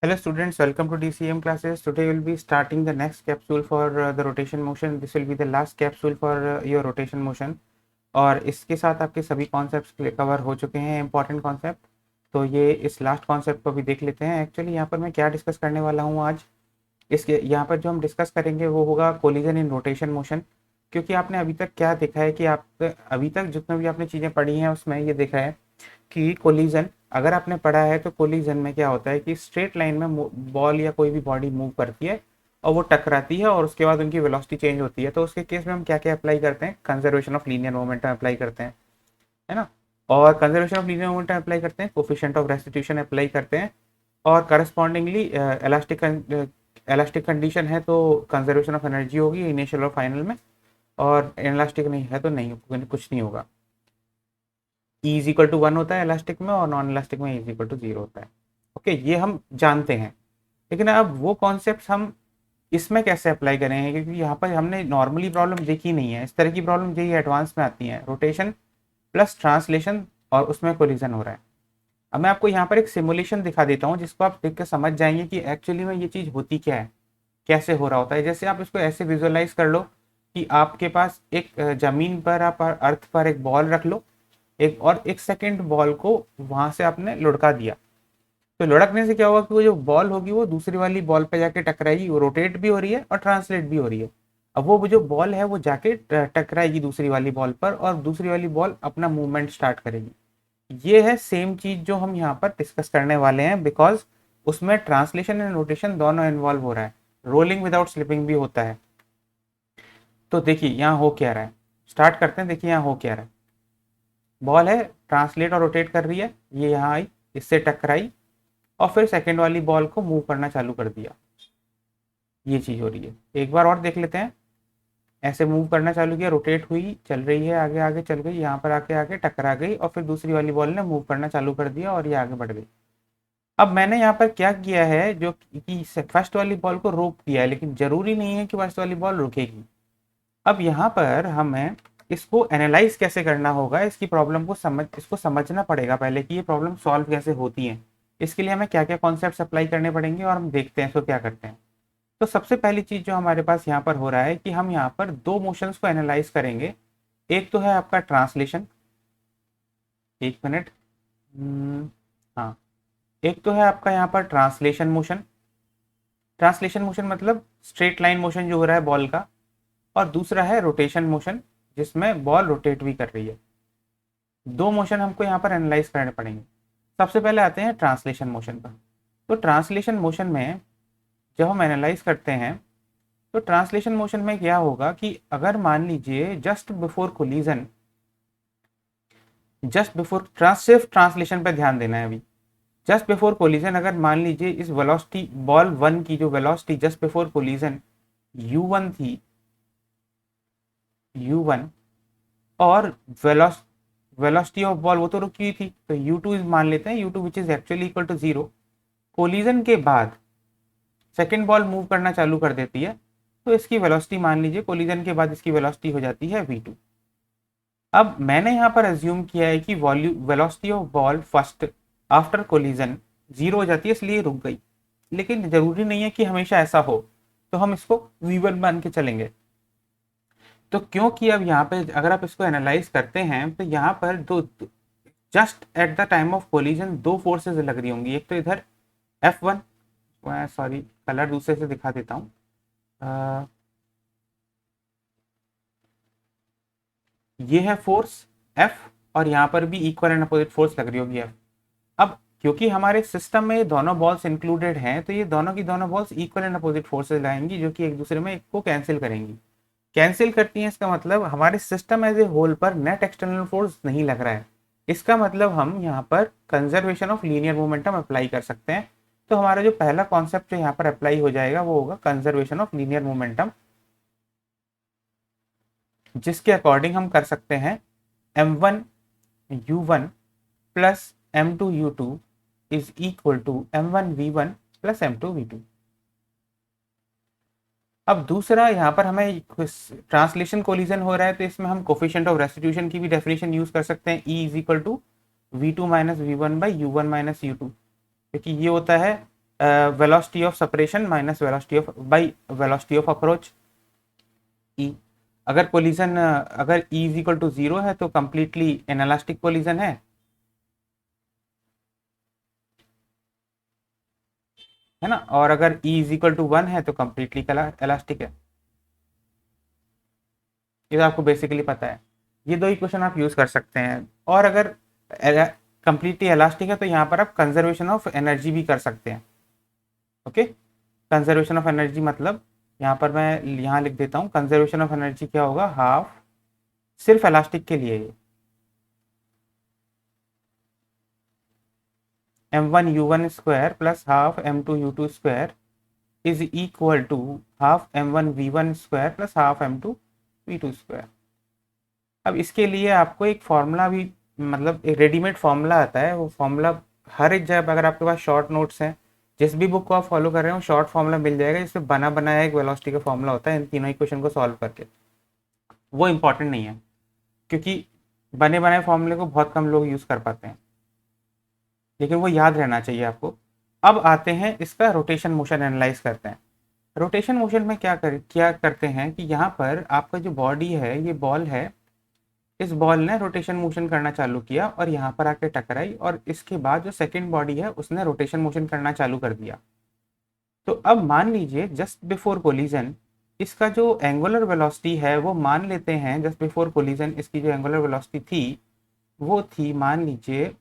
Hello students, welcome to DCM classes. Today we'll be starting the next capsule for the rotation motion. This will be the last capsule for your rotation motion. और इसके साथ आपके सभी concepts cover हो चुके हैं, important concept. तो ये इस लास्ट कॉन्सेप्ट को भी देख लेते हैं। एक्चुअली यहाँ पर मैं क्या डिस्कस करने वाला हूँ आज, इसके यहाँ पर जो हम डिस्कस करेंगे वो होगा कोलिजन इन रोटेशन मोशन। क्योंकि आपने अभी तक क्या देखा है कि आप अभी तक जितना भी आपने चीज़ें पढ़ी हैं उसमें ये देखा है कि कोलिजन, अगर आपने पढ़ा है तो कोलिजन में क्या होता है कि स्ट्रेट लाइन में बॉल या कोई भी बॉडी मूव करती है और वो टकराती है और उसके बाद उनकी वेलोसिटी चेंज होती है। तो उसके केस में हम क्या क्या अप्लाई करते हैं, conservation of linear momentum apply करते हैं, है ना। और conservation of linear momentum apply करते हैं, कोफिशिएंट ऑफ रेस्टिट्यूशन अप्लाई करते हैं, और करस्पॉन्डिंगली इलास्टिक कंडीशन है तो कंजर्वेशन ऑफ एनर्जी होगी इनिशियल और फाइनल में, और इलास्टिक नहीं है तो नहीं, कुछ नहीं होगा। ई इज इक्वल टू 1 होता है इलास्टिक में और नॉन इलास्टिक में इज इक्वल टू 0 होता है। ओके, ये हम जानते हैं। लेकिन अब वो कॉन्सेप्ट हम इसमें कैसे अप्लाई करेंगे, क्योंकि यहाँ पर हमने नॉर्मली प्रॉब्लम देखी नहीं है। इस तरह की प्रॉब्लम यही एडवांस में आती है, रोटेशन प्लस ट्रांसलेशन और उसमें कोलिजन हो रहा है। अब मैं आपको यहाँ पर एक सिमुलेशन दिखा देता हूँ जिसको आप देख कर समझ जाएंगे कि एक्चुअली में ये चीज़ होती क्या है, कैसे हो रहा होता है। जैसे आप इसको ऐसे विजुअलाइज कर लो कि आपके पास एक जमीन पर, आप अर्थ पर एक बॉल रख लो, एक सेकंड बॉल को वहां से आपने लुढ़का दिया। तो लुढ़कने से क्या होगा कि वो जो बॉल होगी वो दूसरी वाली बॉल पे जाके टकराएगी, वो रोटेट भी हो रही है और ट्रांसलेट भी हो रही है। अब वो जो बॉल है वो जाके टकराएगी दूसरी वाली बॉल पर और दूसरी वाली बॉल अपना मूवमेंट स्टार्ट करेगी। ये है सेम चीज जो हम यहाँ पर डिस्कस करने वाले हैं, बिकॉज उसमें ट्रांसलेशन एंड रोटेशन दोनों इन्वॉल्व हो रहा है, रोलिंग विदाउट स्लिपिंग भी होता है। तो देखिए यहाँ हो क्या रहा है, स्टार्ट करते हैं। देखिए यहाँ हो क्या रहा है, बॉल है, ट्रांसलेट और रोटेट कर रही है, ये यहाँ आई, इससे टकराई और फिर सेकंड वाली बॉल को मूव करना चालू कर दिया। ये चीज हो रही है। एक बार और देख लेते हैं। ऐसे मूव करना चालू किया, रोटेट हुई, चल रही है, आगे आगे चल गई, यहाँ पर आके आके टकरा गई और फिर दूसरी वाली बॉल ने मूव करना चालू कर दिया और ये आगे बढ़ गई। अब मैंने यहाँ पर क्या किया है, जो कि फर्स्ट वाली बॉल को रोक दिया है, लेकिन जरूरी नहीं है कि फर्स्ट वाली बॉल रुकेगी। अब यहाँ पर हमें इसको एनालाइज कैसे करना होगा, इसकी प्रॉब्लम को इसको समझना पड़ेगा पहले कि ये प्रॉब्लम सॉल्व कैसे होती है। इसके लिए हमें क्या क्या कॉन्सेप्ट अप्लाई करने पड़ेंगे और हम देखते हैं इसको क्या करते हैं। तो सबसे पहली चीज जो हमारे पास यहाँ पर हो रहा है कि हम यहाँ पर दो मोशंस को एनालाइज करेंगे। एक तो है आपका ट्रांसलेशन, एक मिनट, हाँ, एक तो है आपका यहाँ पर ट्रांसलेशन मोशन। ट्रांसलेशन मोशन मतलब स्ट्रेट लाइन मोशन जो हो रहा है बॉल का, और दूसरा है रोटेशन मोशन जिसमें बॉल रोटेट भी कर रही है। दो मोशन हमको यहाँ पर एनालाइज करने पड़ेंगे। सबसे पहले आते हैं ट्रांसलेशन मोशन पर। तो ट्रांसलेशन मोशन में जब हम एनालाइज करते हैं तो ट्रांसलेशन मोशन में क्या होगा कि अगर मान लीजिए just before collision, just before सिर्फ ट्रांसलेशन पर ध्यान देना है अभी। जस्ट बिफोर कोलिजन अगर मान लीजिए इस वेलोसिटी बॉल वन की जो velocity just before collision u1 थी, u1, और वेलोसिटी ऑफ बॉल वो तो रुकी हुई थी, तो u2 मान लेते हैं, u2 which is actually equal to 0। Collision के बाद सेकेंड बॉल मूव करना चालू कर देती है, तो इसकी वेलोसिटी मान लीजिए कोलिजन के बाद इसकी वेलोसिटी हो जाती है v2। अब मैंने यहाँ पर अज्यूम किया है कि velocity of ball first after collision 0 हो जाती है, इसलिए रुक गई। लेकिन जरूरी नहीं है कि हमेशा ऐसा हो, तो हम इसको v1 मान के चलेंगे। तो क्योंकि अब यहाँ पे अगर आप इसको एनालाइज करते हैं तो यहाँ पर दो, just at the time of collision दो फोर्सेस लग रही होंगी। एक तो इधर F1, सॉरी कलर दूसरे से दिखा देता हूँ, ये है फोर्स F, और यहाँ पर भी इक्वल एंड अपोजिट फोर्स लग रही होगी F। अब क्योंकि हमारे सिस्टम में ये दोनों बॉल्स इंक्लूडेड हैं, तो ये दोनों की दोनों balls equal and opposite forces लाएंगी जो कि एक दूसरे में एक को कैंसिल करेंगी। कैंसिल करती हैं, इसका मतलब हमारे सिस्टम एज ए होल पर नेट एक्सटर्नल फोर्स नहीं लग रहा है। इसका मतलब हम यहाँ पर conservation of linear momentum apply कर सकते हैं। तो हमारा जो पहला कॉन्सेप्ट जो यहाँ पर अप्लाई हो जाएगा वो होगा कंजर्वेशन ऑफ लीनियर मोमेंटम, जिसके अकॉर्डिंग हम कर सकते हैं m1 u1 plus m2 u2 is equal to m1 v1 plus m2 v2। अब दूसरा यहाँ पर हमें ट्रांसलेशन कोलिजन हो रहा है, तो इसमें हम कोफिशिएंट ऑफ रेस्टिट्यूशन की भी डेफिनेशन यूज कर सकते हैं, E is equal to v2 minus v one by u one minus u two, क्योंकि ये होता है velocity of separation minus velocity of by velocity of approach e. अगर कोलिजन अगर ई इज इक्वल टू 0 है तो कंप्लीटली इनएलास्टिक कोलिजन है ना, और अगर ई इज इक्वल टू 1 है तो कंप्लीटली इलास्टिक है। ये तो आपको बेसिकली पता है। ये दो इक्वेशन आप यूज कर सकते हैं। और अगर कंप्लीटली इलास्टिक है तो यहाँ पर आप कंजर्वेशन ऑफ एनर्जी भी कर सकते हैं। ओके, कंजर्वेशन ऑफ एनर्जी मतलब यहाँ पर मैं यहाँ लिख देता हूँ, कंजर्वेशन ऑफ एनर्जी क्या होगा, हाफ, सिर्फ इलास्टिक के लिए m1u1 square plus half m2u2 square is equal to half m1v1 square plus half m2v2 square. अब इसके लिए आपको एक फॉर्मूला भी, मतलब एक रेडीमेड फॉर्मूला आता है, वो फॉर्मूला हर एक जगह, अगर आपके पास शॉर्ट नोट्स हैं, जिस भी बुक को आप फॉलो कर रहे हो, शॉर्ट फॉर्मूला मिल जाएगा जिसमें बना बनाया एक वेलोसिटी का फॉर्मूला होता है इन तीनों इक्वेशन को सॉल्व करके। वो इंपॉर्टेंट नहीं है क्योंकि बने बनाए फॉर्मूले को बहुत कम लोग यूज़ कर पाते हैं, लेकिन वो याद रहना चाहिए आपको। अब आते हैं इसका रोटेशन मोशन एनालाइज करते हैं। रोटेशन मोशन में क्या करते हैं कि यहाँ पर आपका जो बॉडी है, ये बॉल है, इस बॉल ने रोटेशन मोशन करना चालू किया और यहाँ पर आके टकराई, और इसके बाद जो सेकंड बॉडी है उसने रोटेशन मोशन करना चालू कर दिया। तो अब मान लीजिए जस्ट बिफोर कोलिजन इसका जो एंगुलर वेलोसिटी है वो मान लेते हैं, जस्ट बिफोर कोलिजन इसकी जो एंगुलर वेलोसिटी थी वो थी, मान लीजिए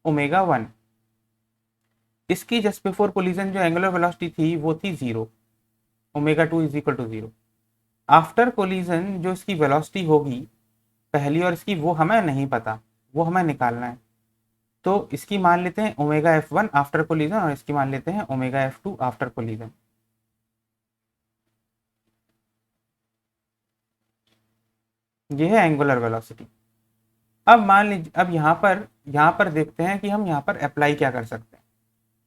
ओमेगा 1। इसकी जस्ट बिफोर कोलिजन जो एंगुलर वेलोसिटी थी वो थी 0, omega 2 is equal to 0। After collision जो इसकी वेलोसिटी होगी पहली और इसकी, वो हमें नहीं पता, वो हमें निकालना है। तो इसकी मान लेते हैं ओमेगा f1 आफ्टर कोलिजन और इसकी मान लेते हैं ओमेगा f2 आफ्टर कोलिजन। ये है एंगुलर वेलोसिटी। अब मान लीजिए, अब यहाँ पर देखते हैं कि हम यहाँ पर अप्लाई क्या कर सकते हैं।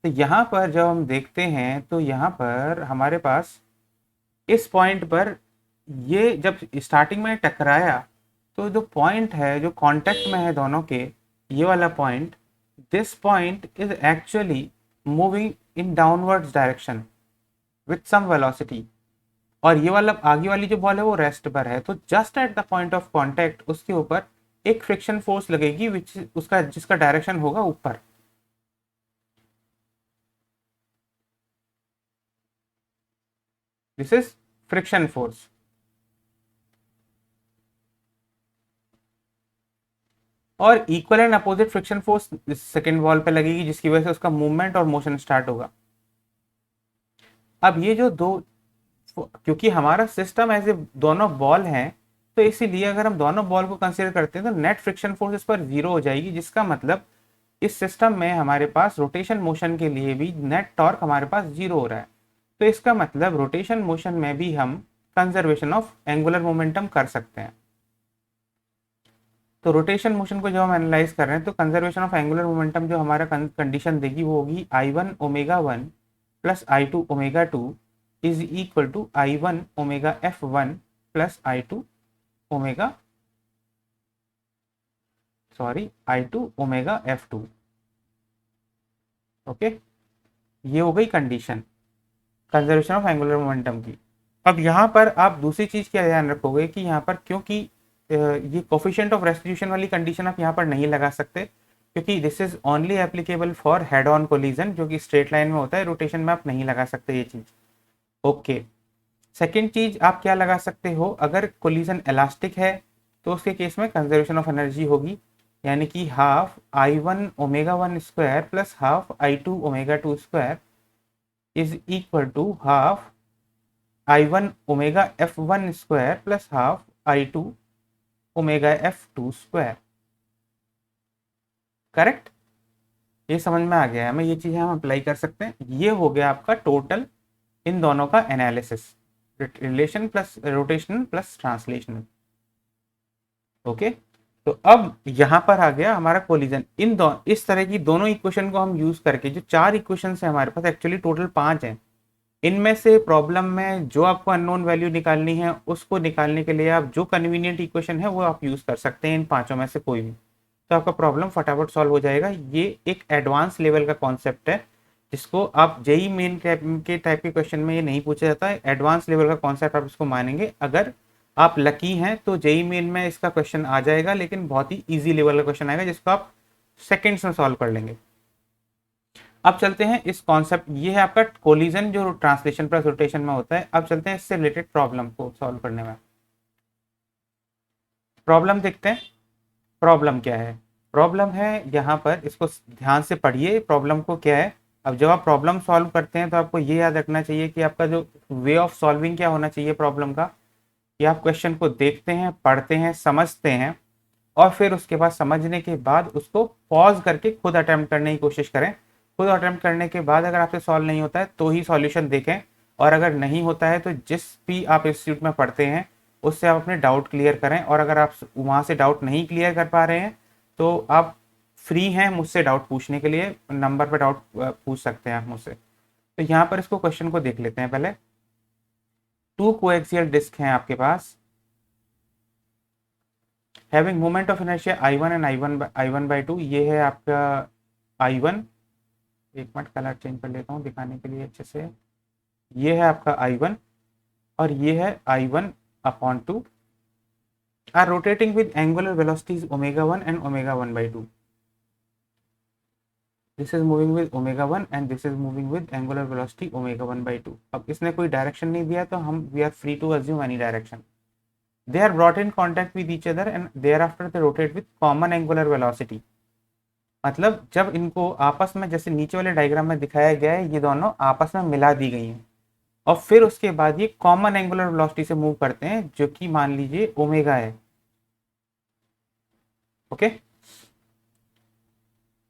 तो यहाँ पर जब हम देखते हैं तो यहाँ पर हमारे पास इस पॉइंट पर, ये जब स्टार्टिंग में टकराया तो जो पॉइंट है जो कांटेक्ट में है दोनों के, ये वाला point, this point is actually moving in downwards direction with some velocity, और ये वाला आगे वाली जो बॉल है वो रेस्ट पर है। तो just at the point of contact उसके ऊपर एक फ्रिक्शन फोर्स लगेगी विच उसका जिसका डायरेक्शन होगा ऊपर। This is friction force. और equal and opposite friction force second wall पे लगेगी जिसकी वजह से उसका मूवमेंट और मोशन स्टार्ट होगा। अब ये जो दो, क्योंकि हमारा सिस्टम ऐसे दोनों बॉल हैं तो इसीलिए अगर हम दोनों बॉल को कंसीडर करते हैं तो नेट फ्रिक्शन फोर्स इस पर 0 हो जाएगी, जिसका मतलब इस सिस्टम में हमारे पास रोटेशन मोशन के लिए भी नेट टॉर्क हमारे पास 0 हो रहा है। तो इसका मतलब रोटेशन मोशन में भी हम कंजर्वेशन ऑफ एंगुलर मोमेंटम कर सकते हैं। तो रोटेशन मोशन को जब हम एनालाइज कर रहे हैं तो कंजर्वेशन ऑफ एंगुलर मोमेंटम जो हमारा कंडीशन देगी वो होगी I1 omega 1 plus I2 omega 2 is equal to I1 omega F1 plus I2 omega F2। Okay, ये हो गई condition conservation of angular momentum की। अब यहाँ पर आप दूसरी चीज क्या ध्यान रखोगे कि यहाँ पर क्योंकि ये कोफिशिएंट ऑफ रेस्टिट्यूशन वाली कंडीशन आप यहाँ पर नहीं लगा सकते, क्योंकि this is only applicable for head on collision जो कि स्ट्रेट लाइन में होता है, रोटेशन में आप नहीं लगा सकते ये चीज। ओके, सेकेंड चीज आप क्या लगा सकते हो, अगर कोलिजन इलास्टिक है तो उसके केस में कंजर्वेशन ऑफ एनर्जी होगी, यानी कि half I1 omega 1 square plus half I2 omega 2 square is equal to half I1 omega F1 square plus half I2 omega F2 square. Correct, ये समझ में आ गया है हमें, ये चीजें हम अप्लाई कर सकते हैं। ये हो गया आपका टोटल इन दोनों का analysis, relation plus rotational plus translational. Okay, तो अब यहाँ पर आ गया हमारा कोलिजन। इस तरह की दोनों इक्वेशन को हम यूज करके, जो 4 इक्वेशन है हमारे पास, एक्चुअली टोटल 5 हैं, इनमें से प्रॉब्लम में जो आपको अननोन वैल्यू निकालनी है उसको निकालने के लिए आप जो कन्वीनियंट इक्वेशन है वो आप यूज कर सकते हैं, इन पांचों में से कोई भी, तो आपका प्रॉब्लम फटाफट सॉल्व हो जाएगा। ये एक एडवांस लेवल का कॉन्सेप्ट है जिसको आप जेई मेन टाइप के क्वेश्चन में ये नहीं पूछा जाता है, एडवांस लेवल का कॉन्सेप्ट आप इसको मानेंगे। अगर आप लकी हैं तो जेई मेन में इसका क्वेश्चन आ जाएगा, लेकिन बहुत ही ईजी लेवल का क्वेश्चन आएगा जिसको आप सेकेंड्स में सॉल्व कर लेंगे। अब चलते हैं इस कॉन्सेप्ट, ये है आपका कोलिजन जो ट्रांसलेशन प्लस रोटेशन में होता है। अब चलते हैं इससे रिलेटेड प्रॉब्लम को सॉल्व करने में। प्रॉब्लम देखते हैं, प्रॉब्लम क्या है। प्रॉब्लम है यहाँ पर, इसको ध्यान से पढ़िए प्रॉब्लम को क्या है। अब जब आप प्रॉब्लम सॉल्व करते हैं तो आपको ये याद रखना चाहिए कि आपका जो वे ऑफ सॉल्विंग क्या होना चाहिए प्रॉब्लम का, कि आप क्वेश्चन को देखते हैं, पढ़ते हैं, समझते हैं, और फिर उसके बाद समझने के बाद उसको पॉज करके खुद अटेम्प्ट करने की कोशिश करें। खुद अटेम्प्ट करने के बाद अगर आपसे सॉल्व नहीं होता है तो ही सॉल्यूशन देखें, और अगर नहीं होता है तो जिस भी आप इंस्टीट्यूट में पढ़ते हैं उससे आप अपने डाउट क्लियर करें। और अगर आप वहाँ से डाउट नहीं क्लियर कर पा रहे हैं तो आप फ्री हैं मुझसे डाउट पूछने के लिए, नंबर पर डाउट पूछ सकते हैं आप मुझसे। तो यहाँ पर इसको क्वेश्चन को देख लेते हैं पहले। टू कोएक्सियल डिस्क हैं आपके पास, having moment of inertia I1 and I1 by 2। ये है आपका I1, एक मिनट कलर चेंज कर लेता हूँ दिखाने के लिए अच्छे से। ये है आपका I1 और ये है I1 upon 2, are rotating with angular velocities ω1 and ω1 by 2। This is moving with ω1 and this is moving with angular velocity ω1 by 2। अब इसने कोई डायरेक्शन नहीं दिया तो हम we are free to assume any direction. They are brought in contact with each other and thereafter they rotate with common angular velocity। मतलब जब इनको आपस में, जैसे नीचे वाले डायग्राम में दिखाया गया है, ये दोनों आपस में मिला दी गई हैं और फिर उसके बाद ये कॉमन एंगुलर वेलोसिटी से मूव करते हैं जो कि मान लीजिए ओमेगा है। ओके,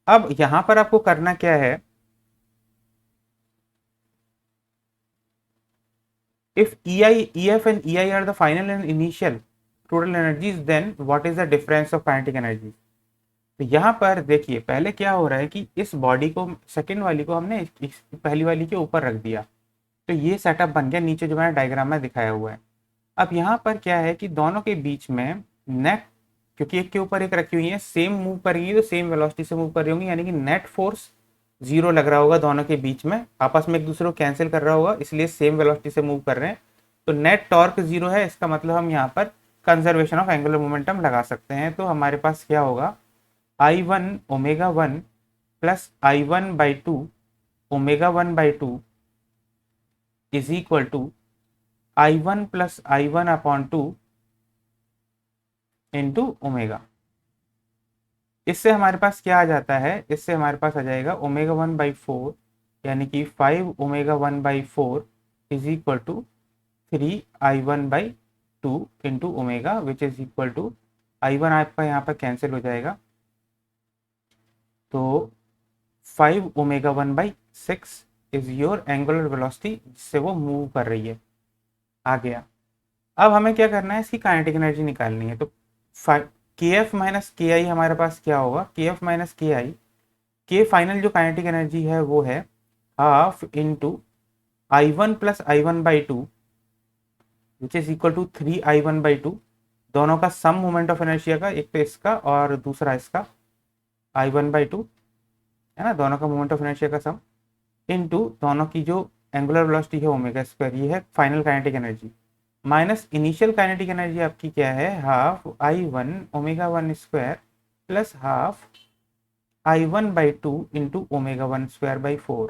अब यहां पर आपको करना क्या है, if EI, EF and EI are the final and initial total energies, then what is the difference of kinetic energy। तो यहाँ पर देखिए पहले क्या हो रहा है कि इस बॉडी को, सेकंड वाली को हमने इस पहली वाली के ऊपर रख दिया, तो ये सेटअप बन गया नीचे जो मैंने डायग्राम में दिखाया हुआ है। अब यहाँ पर क्या है कि दोनों के बीच में नेट, क्योंकि एक के ऊपर एक रखी हुई है, सेम मूव करेंगी तो सेम वेलोसिटी से मूव कर रही होंगी, यानी कि नेट फोर्स जीरो लग रहा होगा दोनों के बीच में, आपस में एक दूसरे को कैंसिल कर रहा होगा, इसलिए सेम वेलोसिटी से मूव कर रहे हैं। तो नेट टॉर्क जीरो है, इसका मतलब हम यहाँ पर कंजर्वेशन ऑफ एंगुलर मोमेंटम लगा सकते हैं। तो हमारे पास क्या होगा, I1 ω1 plus I1 by 2 ω1 by 2 is equal to I1 plus I1 upon 2 into omega. इससे हमारे पास क्या आ जाता है, इससे हमारे पास आ जाएगा ω1 by 4, यानी कि 5 ω1 by 4 is equal to 3 I1 by 2 into omega, which is equal to I1 आपका यहाँ पर कैंसिल हो जाएगा, तो 5 ω1 by 6 is your angular velocity जिससे वो मूव कर रही है। आ गया। अब हमें क्या करना है, इसकी काइनेटिक एनर्जी निकालनी है। तो के एफ माइनस के आई हमारे पास क्या होगा, के एफ माइनस के आई, के फाइनल जो काइनेटिक एनर्जी है वो है half into I1 plus I1 by 2 which is equal to 3 I1 by 2, दोनों का सम मोमेंट ऑफ इनर्शिया का, एक तो इसका और दूसरा इसका I1 by 2 है ना, दोनों का मोमेंट ऑफ इनर्शिया का सम, इनटू दोनों की जो एंगुलर वेलोसिटी है ओमेगा स्क्वायर, ये है final kinetic energy, minus initial kinetic energy आपकी क्या है, half I1 ω1 square plus half I1 by 2 into ω1 square by 4।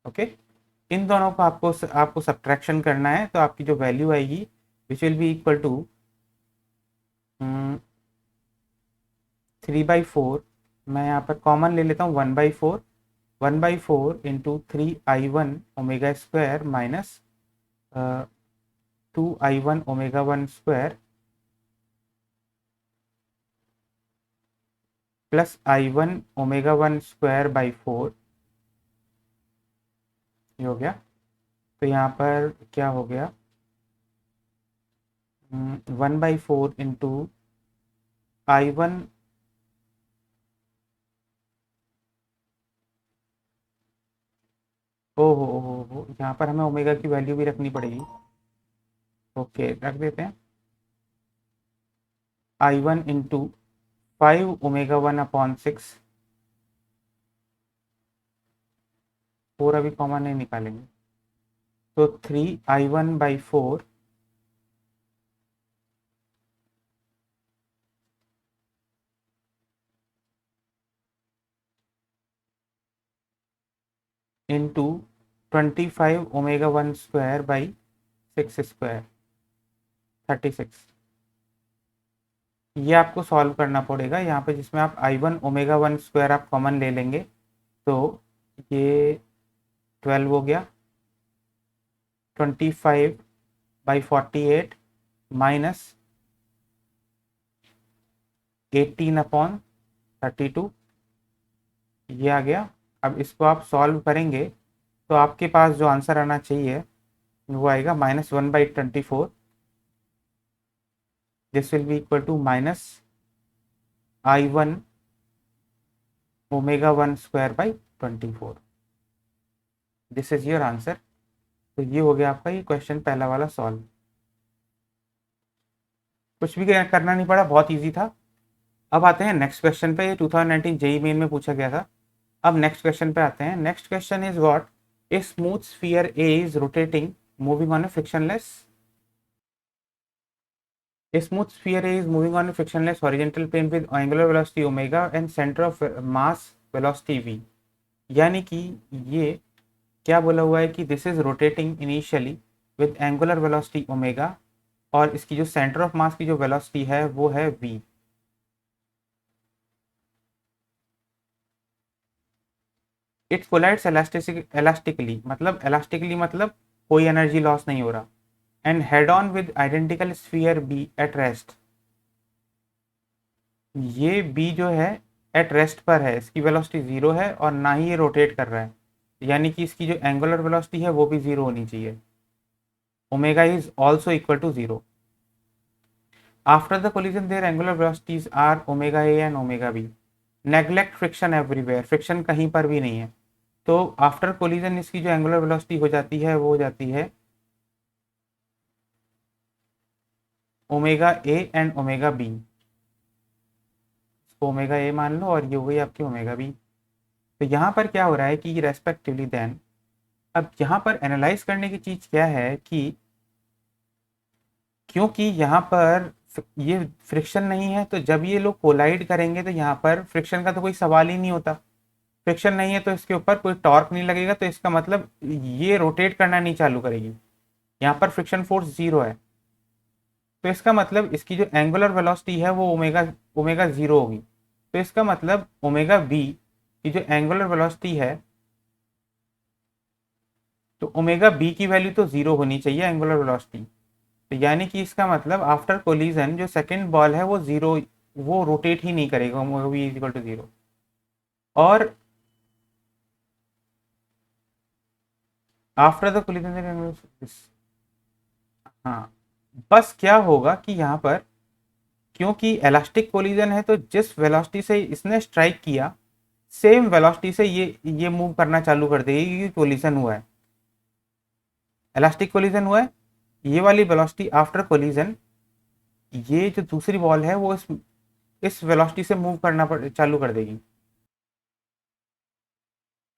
Okay, इन दोनों को आपको सब्ट्रैक्शन करना है, तो आपकी जो वैल्यू आएगी which will be equal to 3/4, मैं यहाँ पर कॉमन ले लेता हूँ 1/4, 1/4 into 3I1 omega square minus 2I1 ω1 square plus I1 ω1 square by 4, ये हो गया। तो यहाँ पर क्या हो गया, 1/4 इंटू I1 हो, यहाँ पर हमें ओमेगा की वैल्यू भी रखनी पड़ेगी। ओके, रख देते हैं I1 इंटू 5 ω1 अपॉन 6 4 अभी कॉमन नहीं निकालेंगे, तो 3i1/4 इंटू 25 ω1²/6², 36। ये आपको सॉल्व करना पड़ेगा यहाँ पे, जिसमें आप i1 ω1² आप कॉमन ले लेंगे, तो ये 12 हो गया, 25/48 माइनस 18/32, ये आ गया। अब इसको आप सॉल्व करेंगे तो आपके पास जो आंसर आना चाहिए वो आएगा -1/24। This will be equal to -i1 ω1²/24। This is your answer. तो ये हो गया आपका ये क्वेश्चन पहला वाला सॉल्व। कुछ भी करना नहीं पड़ा, बहुत इजी था। अब आते हैं नेक्स्ट क्वेश्चन पे। ये 2019 जेईई मेन में पूछा गया था। अब नेक्स्ट क्वेश्चन पे आते हैं। Next question is what a smooth sphere A is rotating moving on A frictionless A smooth sphere A is moving on a frictionless horizontal plane with angular velocity omega and center of mass velocity v। यानी कि ये क्या बोला हुआ है कि this is rotating initially with angular velocity omega, और इसकी जो सेंटर ऑफ मास की जो वेलोसिटी है वो है v। इट कोलाइड्स इलास्टिकली, मतलब इलास्टिकली मतलब कोई एनर्जी लॉस नहीं हो रहा, and head on with identical sphere B at rest. ये बी जो है एट रेस्ट पर है, इसकी वेलोसिटी जीरो है और ना ही ये रोटेट कर रहा है, यानी कि इसकी जो एंगुलर वेलोसिटी है वो भी जीरो होनी चाहिए। Omega is also equal to zero. After the collision their angular velocities are omega A and omega B. Neglect friction everywhere, friction कहीं पर भी नहीं है। तो आफ्टर कोलिजन इसकी जो एंगुलर वेलोसिटी हो जाती है वो हो जाती है omega A and omega B. इसको ओमेगा ए मान लो और ये हो गई आपकी ओमेगा बी। तो यहाँ पर क्या हो रहा है कि रेस्पेक्टिवली देन, अब यहाँ पर एनालाइज करने की चीज क्या है कि क्योंकि यहाँ पर ये फ्रिक्शन नहीं है, तो जब ये लोग कोलाइड करेंगे तो यहाँ पर फ्रिक्शन का तो कोई सवाल ही नहीं होता। फ्रिक्शन नहीं है तो इसके ऊपर कोई टॉर्क नहीं लगेगा, तो इसका मतलब ये रोटेट करना नहीं चालू करेगी। यहाँ पर फ्रिक्शन फोर्स जीरो है, तो इसका मतलब इसकी जो एंगुलर वेलोसिटी है वो ओमेगा ओमेगा जीरो होगी। तो इसका मतलब ओमेगा बी की जो एंगुलर वेलोसिटी है, तो ओमेगा बी की वैल्यू तो जीरो होनी चाहिए एंगुलर वेलोसिटी। तो यानी कि इसका मतलब आफ्टर कोलिजन जो सेकंड बॉल है वो जीरो, वो रोटेट ही नहीं करेगा, omega B is equal to zero. और आफ्टर द कोलिजन, हाँ, बस क्या होगा कि यहाँ पर क्योंकि इलास्टिक कोलिजन है, तो जिस वेलोसिटी से इसने स्ट्राइक किया सेम वेलोसिटी से ये मूव करना चालू कर देगी, क्योंकि कोलिजन हुआ है, इलास्टिक कोलिजन हुआ है। ये वाली वेलोसिटी आफ्टर कोलिजन, ये जो दूसरी बॉल है वो इस वेलोसिटी से मूव करना चालू कर देगी।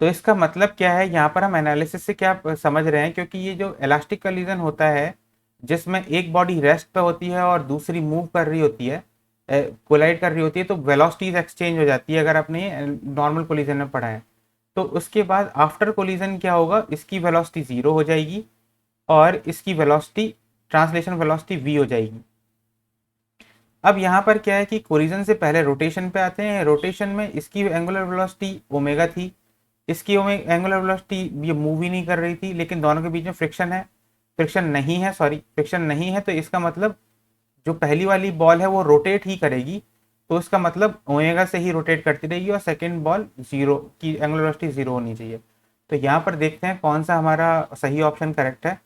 तो इसका मतलब क्या है, यहाँ पर हम एनालिसिस से क्या समझ रहे हैं, क्योंकि ये जो इलास्टिक कोलिजन होता है जिसमें एक बॉडी रेस्ट पे होती है और दूसरी मूव कर रही होती है, कोलाइड कर रही होती है, तो वेलोसिटीज एक्सचेंज हो जाती है, अगर आपने नॉर्मल कोलिजन में पढ़ा है। तो उसके बाद आफ्टर कोलिजन क्या होगा, इसकी वेलोसिटी जीरो हो जाएगी और इसकी वेलोसिटी, ट्रांसलेशन वेलोसिटी वी हो जाएगी। अब यहाँ पर क्या है कि कोलिजन से पहले रोटेशन पे आते हैं। रोटेशन में इसकी एंगुलर वेलोसिटी ओमेगा थी, इसकी एंगुलर वेलोसिटी ये मूव ही नहीं कर रही थी, लेकिन दोनों के बीच में फ्रिक्शन है, फ्रिक्शन नहीं है, सॉरी फ्रिक्शन नहीं है, तो इसका मतलब जो पहली वाली बॉल है वो रोटेट ही करेगी, तो इसका मतलब ओमेगा से ही रोटेट करती रहेगी और सेकेंड बॉल जीरो की एंगुलर वेलोसिटी जीरो होनी चाहिए। तो यहाँ पर देखते हैं कौन सा हमारा सही ऑप्शन करेक्ट है।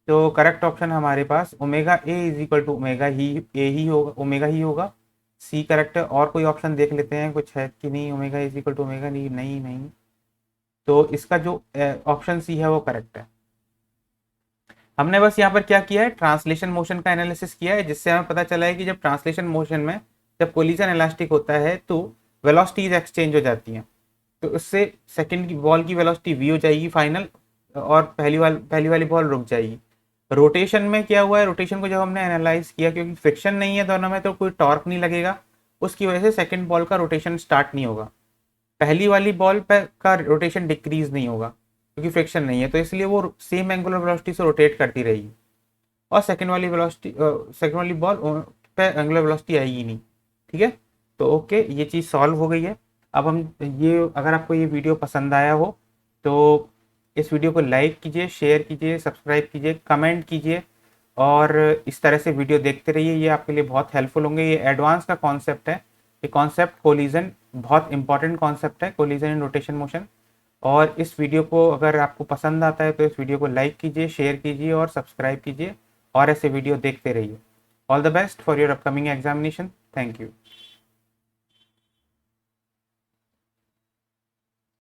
तो करेक्ट ऑप्शन हमारे पास omega A is equal to omega ही ए ही होगा, ओमेगा ही होगा। सी करेक्ट है। और कोई ऑप्शन देख लेते हैं कुछ है कि नहीं, omega is equal to omega नहीं, नहीं नहीं। तो इसका जो ऑप्शन सी है वो करेक्ट है। हमने बस यहाँ पर क्या किया है, ट्रांसलेशन मोशन का एनालिसिस किया है, जिससे हमें पता चला है कि जब ट्रांसलेशन मोशन में जब कोलिजन इलास्टिक होता है तो वेलोसिटीज एक्सचेंज हो जाती हैं। तो उससे सेकंड की बॉल की वेलोसिटी v हो जाएगी फाइनल, और पहली वाली बॉल रुक जाएगी। रोटेशन में क्या हुआ है, रोटेशन को जब हमने एनालाइज किया, क्योंकि फ्रिक्शन नहीं है दोनों में तो कोई टॉर्क नहीं लगेगा, उसकी वजह से सेकंड बॉल का रोटेशन स्टार्ट नहीं होगा। पहली वाली बॉल पर का रोटेशन डिक्रीज नहीं होगा क्योंकि फ्रिक्शन नहीं है, तो इसलिए वो सेम एंगुलर वेलोसिटी से रोटेट करती रहेगी, और सेकंड वाली बॉल पे एंगुलर वेलोसिटी आएगी नहीं। ठीक है, तो ओके, ये चीज़ सॉल्व हो गई है। अब हम ये, अगर आपको ये वीडियो पसंद आया हो तो इस वीडियो को लाइक कीजिए, शेयर कीजिए, सब्सक्राइब कीजिए, कमेंट कीजिए, और इस तरह से वीडियो देखते रहिए, ये आपके लिए बहुत हेल्पफुल होंगे। ये एडवांस का कॉन्सेप्ट है, ये कॉन्सेप्ट कोलिजन, बहुत इंपॉर्टेंट कॉन्सेप्ट है, कोलिजन इन रोटेशन मोशन। और इस वीडियो को अगर आपको पसंद आता है तो इस वीडियो को लाइक कीजिए, शेयर कीजिए और सब्सक्राइब कीजिए, और ऐसे वीडियो देखते रहिए। All the best for your upcoming examination. Thank you.